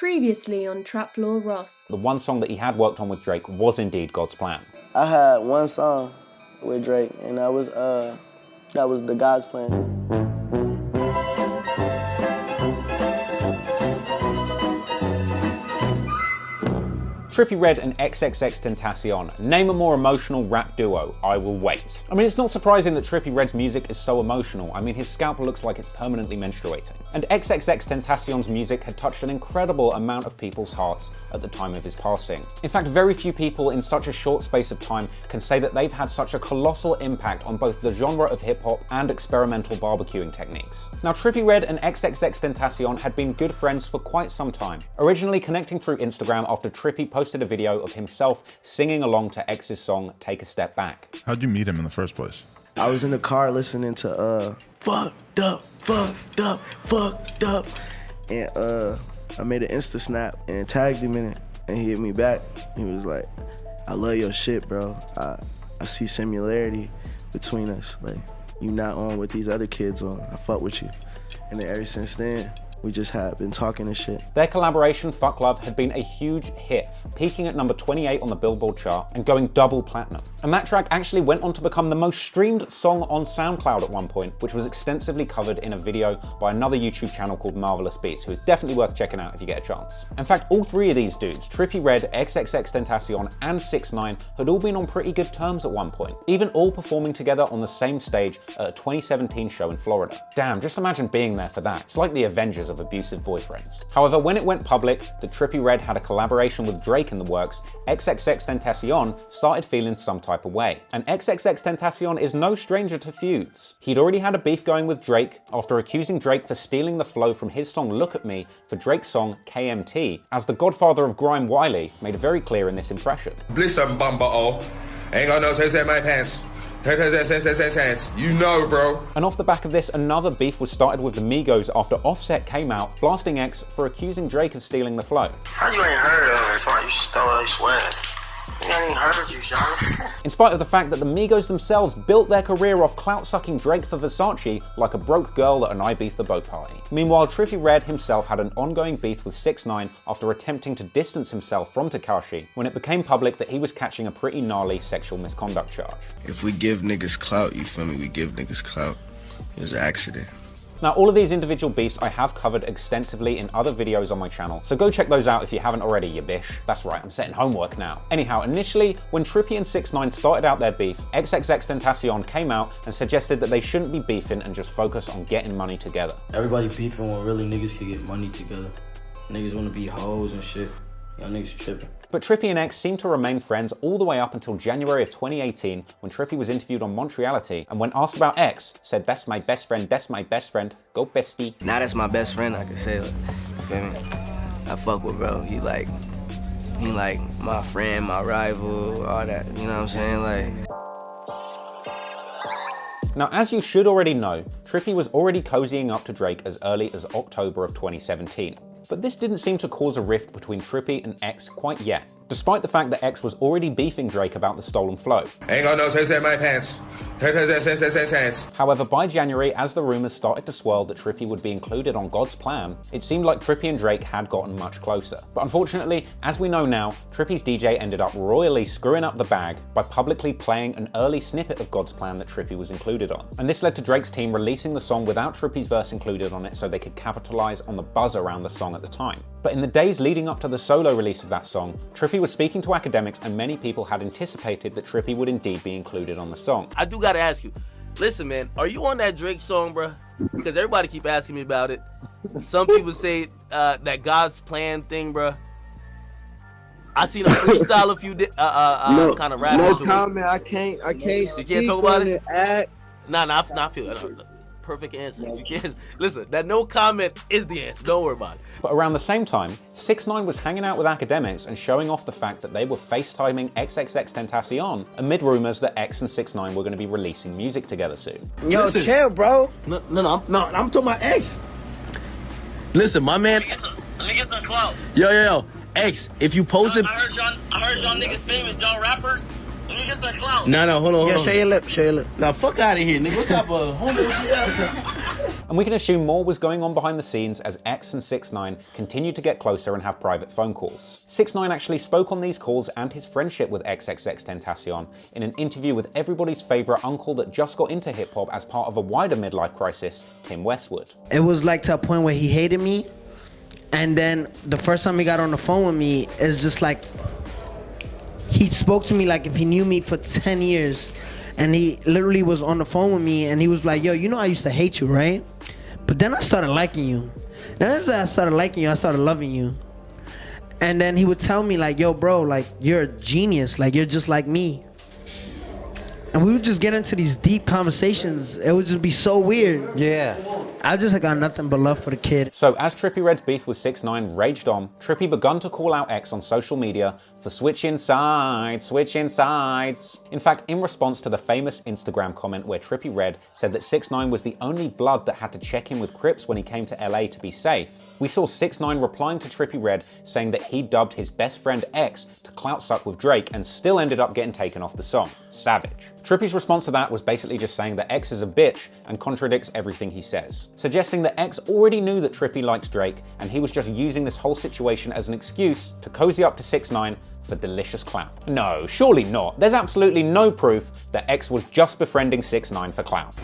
Previously on Trap Law Ross. The one song that he had worked on with Drake was indeed God's Plan. I had one song with Drake, and that was the God's Plan. Trippie Redd and XXXTENTACION. Name a more emotional rap duo. I will wait. I mean, it's not surprising that Trippie Redd's music is so emotional. I mean, his scalp looks like it's permanently menstruating. And XXXTENTACION's music had touched an incredible amount of people's hearts at the time of his passing. In fact, very few people in such a short space of time can say that they've had such a colossal impact on both the genre of hip-hop and experimental barbecuing techniques. Now, Trippie Redd and XXXTENTACION had been good friends for quite some time, originally connecting through Instagram after Trippie posted a video of himself singing along to X's song Take a Step Back. How'd you meet him in the first place? I was in the car listening to Fucked Up, and I made an Insta snap and tagged him in it, and he hit me back. He was like, I love your shit, bro. I see similarity between us. Like, you not on what these other kids on. I fuck with you. And then ever since then, we just have been talking and shit. Their collaboration, Fuck Love, had been a huge hit, peaking at number 28 on the Billboard chart and going double platinum. And that track actually went on to become the most streamed song on SoundCloud at one point, which was extensively covered in a video by another YouTube channel called Marvelous Beats, who is definitely worth checking out if you get a chance. In fact, all three of these dudes, Trippie Redd, XXXTENTACION, and 6ix9ine, had all been on pretty good terms at one point, even all performing together on the same stage at a 2017 show in Florida. Damn, just imagine being there for that. It's like the Avengers of abusive boyfriends. However, when it went public that Trippie Redd had a collaboration with Drake in the works, XXXTENTACION started feeling some type of way. And XXXTENTACION is no stranger to feuds. He'd already had a beef going with Drake after accusing Drake for stealing the flow from his song Look At Me for Drake's song KMT, as the godfather of grime Wiley made very clear in this impression. Bliss and bumper all. Ain't got no sense in my pants. You know, bro. And off the back of this, another beef was started with the Migos after Offset came out blasting X for accusing Drake of stealing the flow. How you ain't heard of it? That's why you stole that swag. I ain't heard you, Sean. In spite of the fact that the Migos themselves built their career off clout-sucking Drake for Versace like a broke girl at an Ibiza boat party. Meanwhile, Trippie Redd himself had an ongoing beef with 6ix9ine after attempting to distance himself from Tekashi when it became public that he was catching a pretty gnarly sexual misconduct charge. If we give niggas clout, you feel me? We give niggas clout. It was an accident. Now, all of these individual beefs I have covered extensively in other videos on my channel, so go check those out if you haven't already, you bish. That's right, I'm setting homework now. Anyhow, initially, when Trippie and 6ix9ine started out their beef, XXXTENTACION came out and suggested that they shouldn't be beefing and just focus on getting money together. Everybody beefing when really niggas can get money together. Niggas wanna be hoes and shit. Y'all niggas tripping. But Trippie and X seemed to remain friends all the way up until January of 2018 when Trippie was interviewed on Montreality and when asked about X, said, that's my best friend, go bestie. Now that's my best friend, I can say, like, you feel me? I fuck with bro, he like my friend, my rival, all that, you know what I'm saying, like. Now, as you should already know, Trippie was already cozying up to Drake as early as October of 2017. But this didn't seem to cause a rift between Trippie and X quite yet, despite the fact that X was already beefing Drake about the stolen flow. Ain't got no sense in my pants. However, by January, as the rumors started to swirl that Trippie would be included on God's Plan, it seemed like Trippie and Drake had gotten much closer. But unfortunately, as we know now, Trippie's DJ ended up royally screwing up the bag by publicly playing an early snippet of God's Plan that Trippie was included on. And this led to Drake's team releasing the song without Trippie's verse included on it so they could capitalize on the buzz around the song at the time. But in the days leading up to the solo release of that song, Trippie was speaking to academics and many people had anticipated that Trippie would indeed be included on the song. I do gotta ask you, listen man, are you on that Drake song, bro? Because everybody keep asking me about it. Some people say that God's Plan thing, bro. I seen a freestyle a few kind of rap. No comment. I can't. You can't talk about it. Nah, I feel it. Perfect answer. If you can't listen, that no comment is the answer. Don't worry about it. But around the same time, 6ix9ine was hanging out with academics and showing off the fact that they were FaceTiming XXXTENTACION amid rumors that X and 6ix9ine were going to be releasing music together soon. Yo, chill, bro. No, I'm talking about X. Listen, my man. Let me get some clout. Yo, X. If you posted, I heard y'all niggas famous. Y'all rappers. Let me get some clout. No, hold on. Show your lip. Now fuck out of here, nigga. What type of homeless? And we can assume more was going on behind the scenes as X and 6ix9ine continued to get closer and have private phone calls. 6ix9ine actually spoke on these calls and his friendship with XXXTENTACION in an interview with everybody's favourite uncle that just got into hip-hop as part of a wider midlife crisis, Tim Westwood. It was like to a point where he hated me, and then the first time he got on the phone with me, it's just like he spoke to me like if he knew me for 10 years. And he literally was on the phone with me and he was like, yo, you know I used to hate you, right? But then I started liking you. Then after I started liking you, I started loving you. And then he would tell me like, yo, bro, like, you're a genius. Like, you're just like me. And we would just get into these deep conversations. It would just be so weird. Yeah. I just got nothing but love for the kid. So as Trippie Redd's beef with 6ix9ine raged on, Trippie begun to call out X on social media for switching sides. In fact, in response to the famous Instagram comment where Trippie Redd said that 6ix9ine was the only blood that had to check in with Crips when he came to LA to be safe, we saw 6ix9ine replying to Trippie Redd saying that he dubbed his best friend X to clout suck with Drake and still ended up getting taken off the song. Savage. Trippie's response to that was basically just saying that X is a bitch and contradicts everything he says, suggesting that X already knew that Trippie likes Drake and he was just using this whole situation as an excuse to cozy up to 6ix9ine for delicious clout. No, surely not. There's absolutely no proof that X was just befriending 6ix9ine for clout.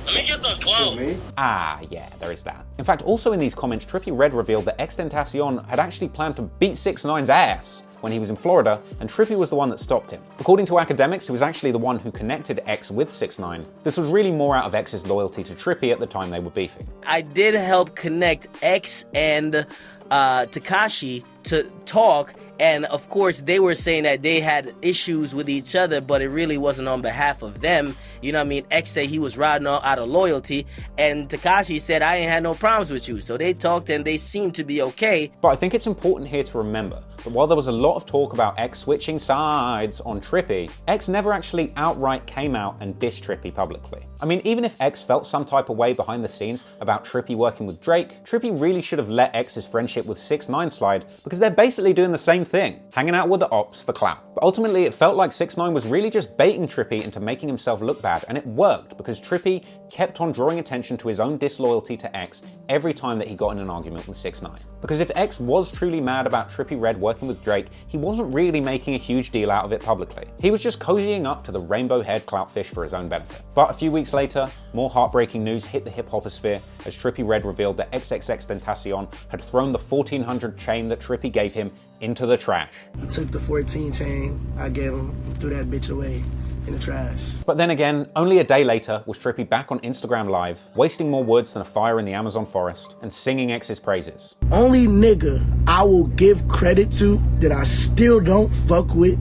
Let me get some clout. Ah, yeah, there is that. In fact, also in these comments, Trippie Redd revealed that XXXTentacion had actually planned to beat 6ix9ine's ass when he was in Florida, and Trippie was the one that stopped him. According to academics, he was actually the one who connected X with 6ix9ine. This was really more out of X's loyalty to Trippie at the time they were beefing. I did help connect X and Tekashi to talk, and of course they were saying that they had issues with each other, but it really wasn't on behalf of them. You know what I mean? X said he was riding out of loyalty, and Tekashi said, I ain't had no problems with you. So they talked and they seemed to be okay. But I think it's important here to remember that while there was a lot of talk about X switching sides on Trippie, X never actually outright came out and dissed Trippie publicly. I mean, even if X felt some type of way behind the scenes about Trippie working with Drake, Trippie really should have let X's friendship with 6ix9ine slide because they're basically doing the same thing, hanging out with the ops for clout. But ultimately, it felt like 6ix9ine was really just baiting Trippie into making himself look bad, and it worked because Trippie kept on drawing attention to his own disloyalty to X every time that he got in an argument with 6ix9ine. Because if X was truly mad about Trippie Redd working with Drake, he wasn't really making a huge deal out of it publicly. He was just cozying up to the rainbow-haired cloutfish for his own benefit. But a few weeks later, more heartbreaking news hit the hip-hoposphere as Trippie Redd revealed that XXXTentacion had thrown the 1400 chain that Trippie gave him into the trash. He took the 14 chain I gave him, threw that bitch away in the trash. But then again, only a day later was Trippie back on Instagram Live, wasting more words than a fire in the Amazon forest, and singing X's praises. Only nigga I will give credit to that I still don't fuck with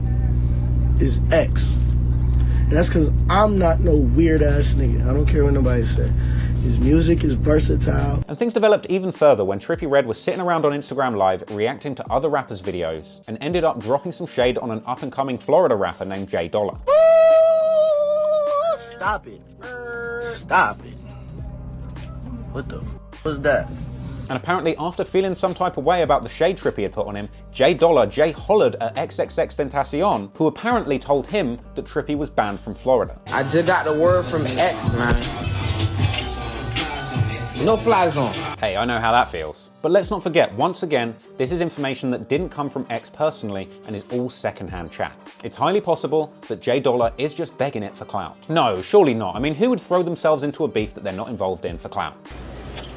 is X. And that's because I'm not no weird ass nigga. I don't care what nobody say. His music is versatile. And things developed even further when Trippie Redd was sitting around on Instagram Live reacting to other rappers' videos and ended up dropping some shade on an up-and-coming Florida rapper named J Dollar. Stop it. Stop it. What the f was that? And apparently after feeling some type of way about the shade Trippie had put on him, J Dollar hollered at XXXTentacion, who apparently told him that Trippie was banned from Florida. I just got the word from X, man. No fly zone. Hey, I know how that feels. But let's not forget, once again, this is information that didn't come from X personally and is all secondhand chat. It's highly possible that J Dollar is just begging it for clout. No, surely not. I mean, who would throw themselves into a beef that they're not involved in for clout?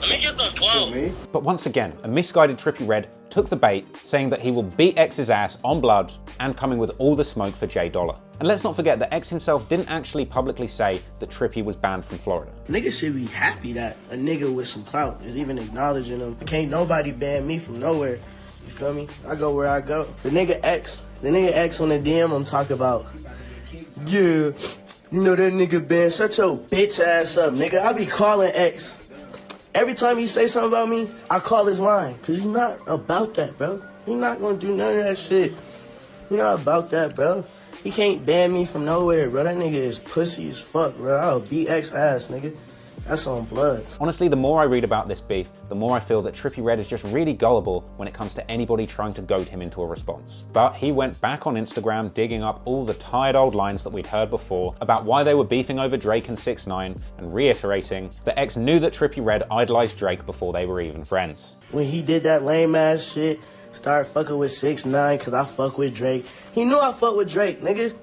Let me get some clout. But once again, a misguided Trippie Redd took the bait, saying that he will beat X's ass on blood and coming with all the smoke for J Dollar. And let's not forget that X himself didn't actually publicly say that Trippie was banned from Florida. Niggas should be happy that a nigga with some clout is even acknowledging them. Can't nobody ban me from nowhere. You feel me? I go where I go. The nigga X on the DM I'm talking about. Yeah, you know that nigga ban, shut your bitch ass up, nigga. I be calling X. Every time he say something about me, I call his line. Cause he's not about that, bro. He not gonna do none of that shit. He not about that, bro. He can't ban me from nowhere, bro. That nigga is pussy as fuck, bro. I'll beat X ass, nigga. That's on Bloods. Honestly, the more I read about this beef, the more I feel that Trippie Redd is just really gullible when it comes to anybody trying to goad him into a response. But he went back on Instagram digging up all the tired old lines that we'd heard before about why they were beefing over Drake and 6ix9ine, and reiterating that X knew that Trippie Redd idolized Drake before they were even friends. When he did that lame ass shit, started fucking with 6ix9ine cause I fuck with Drake. He knew I fuck with Drake, nigga.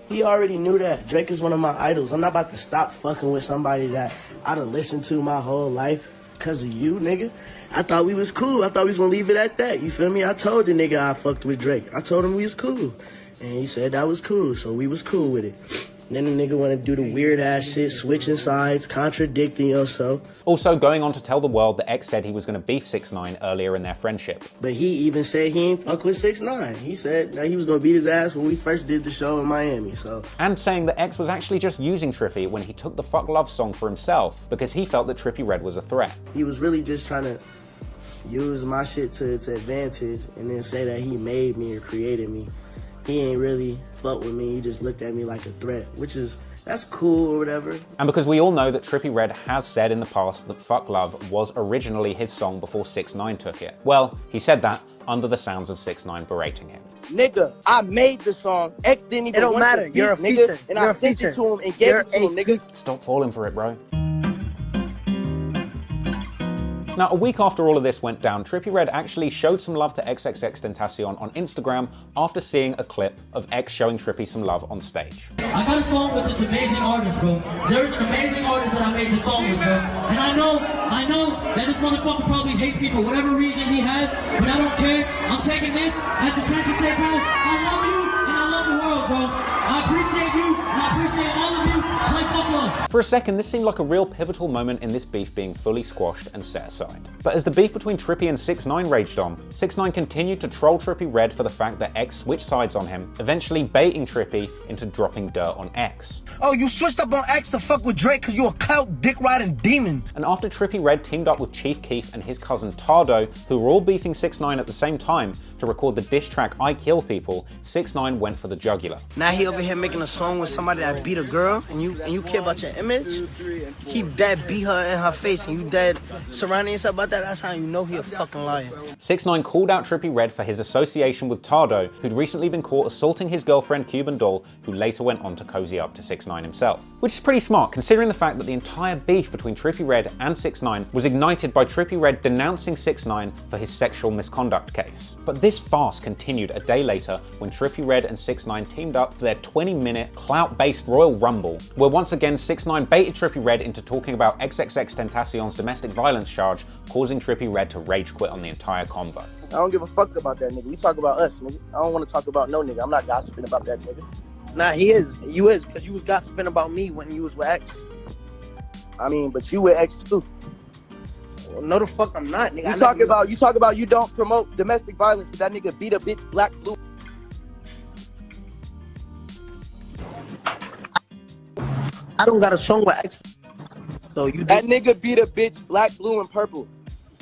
He already knew that. Drake is one of my idols. I'm not about to stop fucking with somebody that I done listened to my whole life because of you, nigga. I thought we was cool. I thought we was gonna leave it at that. You feel me? I told the nigga I fucked with Drake. I told him we was cool. And he said that was cool, so we was cool with it. Then the nigga wanna do the weird ass shit, switching sides, contradicting yourself. Also going on to tell the world that X said he was gonna beef 6ix9ine earlier in their friendship. But he even said he ain't fuck with 6ix9ine. He said that he was gonna beat his ass when we first did the show in Miami, so. And saying that X was actually just using Trippie when he took the Fuck Love song for himself because he felt that Trippie Redd was a threat. He was really just trying to use my shit to its advantage and then say that he made me or created me. He ain't really fuck with me, he just looked at me like a threat, which is, that's cool or whatever. And because we all know that Trippie Redd has said in the past that Fuck Love was originally his song before 6ix9ine took it. Well, he said that under the sounds of 6ix9ine berating him. Nigga, I made the song. X didn't even want matter. to You're a nigga, feature. and You're I a sent feature. it to him and gave it to him, nigga. Stop falling for it, bro. Now, a week after all of this went down, Trippie Redd actually showed some love to XXXTentacion on Instagram after seeing a clip of X showing Trippie some love on stage. I got a song with this amazing artist, bro. There's an amazing artist that I made this song with, bro. And I know that this motherfucker probably hates me for whatever reason he has, but I don't care. I'm taking this as a chance to say, bro, I love you and I love the world, bro. I appreciate you and I appreciate all of you. Play Fuck Love. For a second, this seemed like a real pivotal moment in this beef being fully squashed and set aside. But as the beef between Trippie and 6ix9ine raged on, 6ix9ine continued to troll Trippie Redd for the fact that X switched sides on him, eventually baiting Trippie into dropping dirt on X. Oh, you switched up on X to fuck with Drake because you a clout dick-riding demon. And after Trippie Redd teamed up with Chief Keef and his cousin Tardo, who were all beefing 6ix9ine at the same time, to record the diss track I Kill People, 6ix9ine went for the jugular. Now he over here making a song with somebody that beat a girl, and you care about your image. He dead beat her in her face, and you dead surrounding yourself about that. That's how you know he a fucking liar. 6ix9ine called out Trippie Redd for his association with Tardo, who'd recently been caught assaulting his girlfriend Cuban Doll, who later went on to cozy up to 6ix9ine himself. Which is pretty smart, considering the fact that the entire beef between Trippie Redd and 6ix9ine was ignited by Trippie Redd denouncing 6ix9ine for his sexual misconduct case. But this farce continued a day later when Trippie Redd and 6ix9ine teamed up for their 20-minute clout-based Royal Rumble, where once again 6ix9ine baited Trippie Redd into talking about XXXTentacion's domestic violence charge, causing Trippie Redd to rage quit on the entire convo. I don't give a fuck about that nigga. We talk about us, nigga. I don't want to talk about no nigga. I'm not gossiping about that nigga. Nah, he is. You is, because you was gossiping about me when you was with X. I mean, but you with X too. Well, no the fuck I'm not, nigga. You talk about you don't promote domestic violence, but that nigga beat a bitch black blue. I don't got a song with X. So you that nigga beat a bitch black, blue, and purple.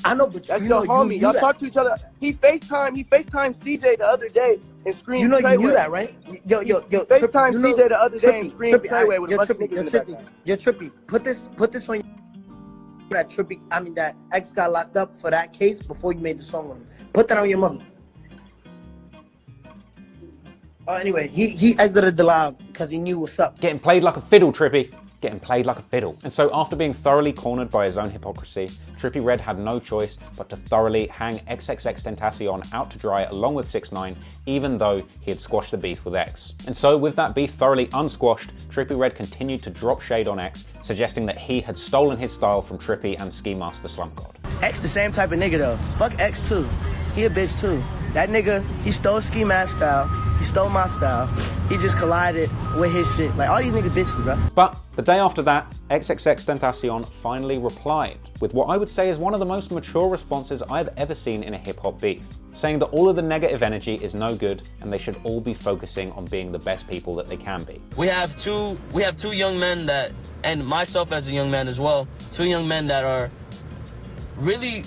I know, but that's you your know, homie. Y'all talk to each other. He FaceTime CJ the other day and screamed. You know you knew Treyway. that, right? Yo, FaceTime CJ the other day and screamed Treyway with a bunch of Trippie, niggas in the background. You're Trippie. Put this on that Trippie. I mean that X got locked up for that case before you made the song with him. Put that on your mother. Anyway, he exited the live because he knew what's up. Getting played like a fiddle, Trippie. Getting played like a fiddle. And so after being thoroughly cornered by his own hypocrisy, Trippie Redd had no choice but to thoroughly hang XXXTentacion out to dry along with 6ix9ine, even though he had squashed the beef with X. And so with that beef thoroughly unsquashed, Trippie Redd continued to drop shade on X, suggesting that he had stolen his style from Trippie and Ski Master Slump God. X the same type of nigga though. Fuck X too. He a bitch too. That nigga, he stole Ski Mask style. He stole my style. He just collided with his shit. Like all these niggas bitches, bro. But the day after that, XXXTentacion finally replied with what I would say is one of the most mature responses I've ever seen in a hip-hop beef, saying that all of the negative energy is no good and they should all be focusing on being the best people that they can be. We have two young men that, and myself as a young man as well, two young men that are really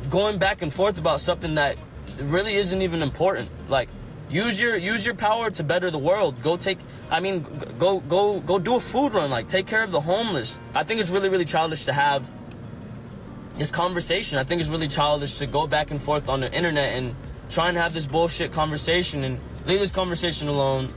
going back and forth about something that really isn't even important. Like, Use your power to better the world. Go do a food run, like take care of the homeless. I think it's really, really childish to have this conversation. I think it's really childish to go back and forth on the internet and try and have this bullshit conversation and leave this conversation alone.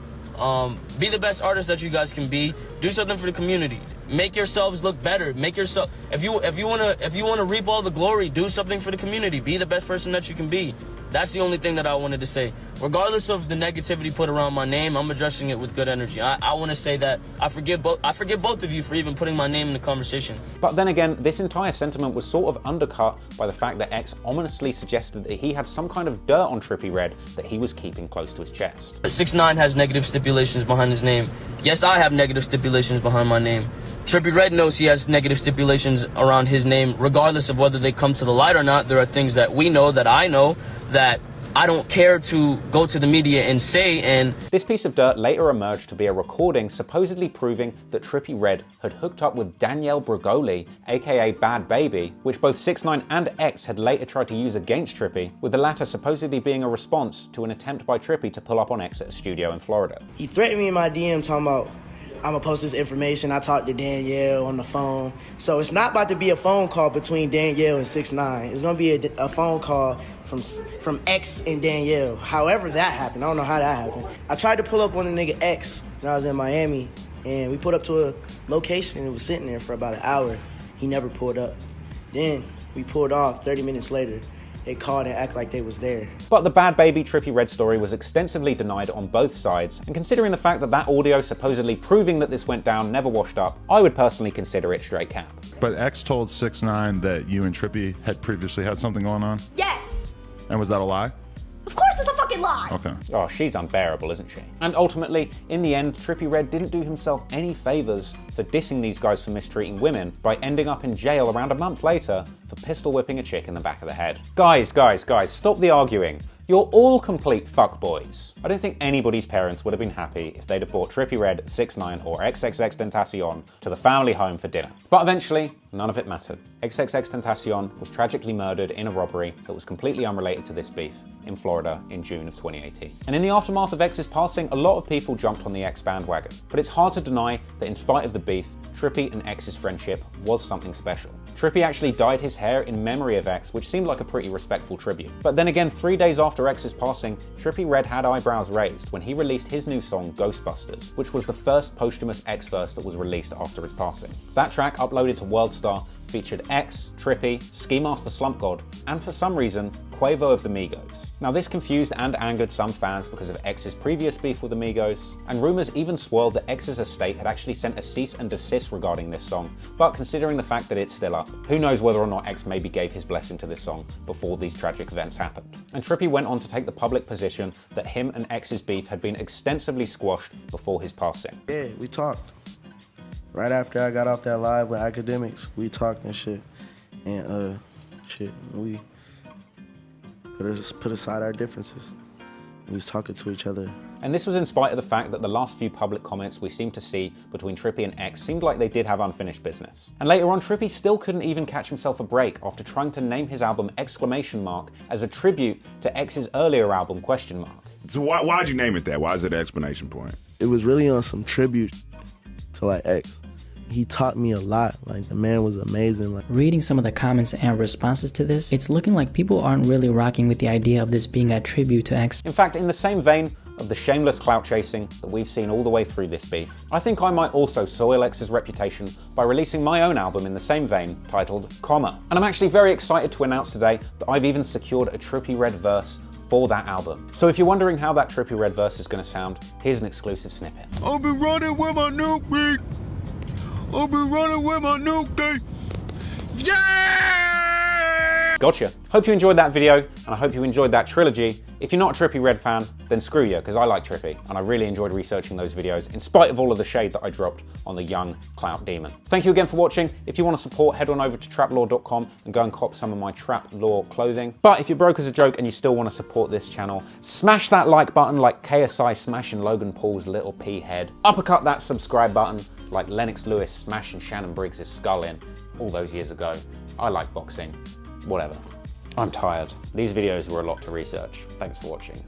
Be the best artist that you guys can be. Do something for the community. Make yourselves look better. Make yourself, if you wanna reap all the glory, do something for the community. Be the best person that you can be. That's the only thing that I wanted to say. Regardless of the negativity put around my name, I'm addressing it with good energy. I want to say that I forgive both of you for even putting my name in the conversation. But then again, this entire sentiment was sort of undercut by the fact that X ominously suggested that he had some kind of dirt on Trippie Redd that he was keeping close to his chest. 6ix9ine has negative stipulations behind his name. Yes, I have negative stipulations behind my name. Trippie Redd knows he has negative stipulations around his name. Regardless of whether they come to the light or not, there are things that we know, that I know, that I don't care to go to the media and say. And this piece of dirt later emerged to be a recording supposedly proving that Trippie Redd had hooked up with Danielle Bregoli, aka Bad Baby, which both 6ix9ine and X had later tried to use against Trippie, with the latter supposedly being a response to an attempt by Trippie to pull up on X at a studio in Florida. He threatened me in my DM talking about, I'm gonna post this information. I talked to Danielle on the phone. So it's not about to be a phone call between Danielle and 6ix9ine. It's gonna be a phone call from X and Danielle. However that happened, I don't know how that happened. I tried to pull up on the nigga X when I was in Miami, and we pulled up to a location and was sitting there for about an hour. He never pulled up. Then we pulled off 30 minutes later. They called and act like they was there. But the Bad Baby Trippie Redd story was extensively denied on both sides, and considering the fact that that audio supposedly proving that this went down never washed up, I would personally consider it straight cap. But X told 6ix9ine that you and Trippie had previously had something going on? Yes! And was that a lie? Of course it's a fucking lie! Okay. Oh, she's unbearable, isn't she? And ultimately, in the end, Trippie Redd didn't do himself any favors for dissing these guys for mistreating women by ending up in jail around a month later for pistol whipping a chick in the back of the head. Guys, stop the arguing. You're all complete fuckboys. I don't think anybody's parents would have been happy if they'd have brought Trippie Redd, 6ix9ine, or XXXTENTACION to the family home for dinner. But eventually, none of it mattered. XXXTENTACION was tragically murdered in a robbery that was completely unrelated to this beef in Florida in June of 2018. And in the aftermath of X's passing, a lot of people jumped on the X bandwagon. But it's hard to deny that in spite of the beef, Trippie and X's friendship was something special. Trippie actually dyed his hair in memory of X, which seemed like a pretty respectful tribute. But then again, 3 days after X's passing, Trippie Redd had eyebrows raised when he released his new song, Ghostbusters, which was the first posthumous X verse that was released after his passing. That track, uploaded to WorldStar, featured X, Trippie, Ski Master Slump God, and for some reason, Quavo of the Migos. Now this confused and angered some fans because of X's previous beef with the Migos, and rumors even swirled that X's estate had actually sent a cease and desist regarding this song, but considering the fact that it's still up, who knows whether or not X maybe gave his blessing to this song before these tragic events happened. And Trippie went on to take the public position that him and X's beef had been extensively squashed before his passing. Yeah, we talked. Right after I got off that live with Academics, we talked and shit. And we put aside our differences. We was talking to each other. And this was in spite of the fact that the last few public comments we seemed to see between Trippie and X seemed like they did have unfinished business. And later on, Trippie still couldn't even catch himself a break after trying to name his album ! As a tribute to X's earlier album ? So why'd you name it that? Why is it an exclamation point? It was really on some tribute to like X. He taught me a lot. Like, the man was amazing. Like, reading some of the comments and responses to this, it's looking like people aren't really rocking with the idea of this being a tribute to X. In fact, in the same vein of the shameless clout chasing that we've seen all the way through this beef, I think I might also soil X's reputation by releasing my own album in the same vein, titled Comma. And I'm actually very excited to announce today that I've even secured a Trippie Redd verse for that album. So if you're wondering how that Trippie Redd verse is going to sound, here's an exclusive snippet. I'll be running with my new beat. I'll be running with my new thing. Yeah! Gotcha. Hope you enjoyed that video, and I hope you enjoyed that trilogy. If you're not a Trippie Redd fan, then screw you, because I like Trippie, and I really enjoyed researching those videos, in spite of all of the shade that I dropped on the young clout demon. Thank you again for watching. If you want to support, head on over to traplaw.com and go and cop some of my Trap Law clothing. But if you're broke as a joke and you still want to support this channel, smash that like button like KSI smashing Logan Paul's little pea head. Uppercut that subscribe button like Lennox Lewis smashing Shannon Briggs' skull in all those years ago. I like boxing. Whatever. I'm tired. These videos were a lot to research. Thanks for watching.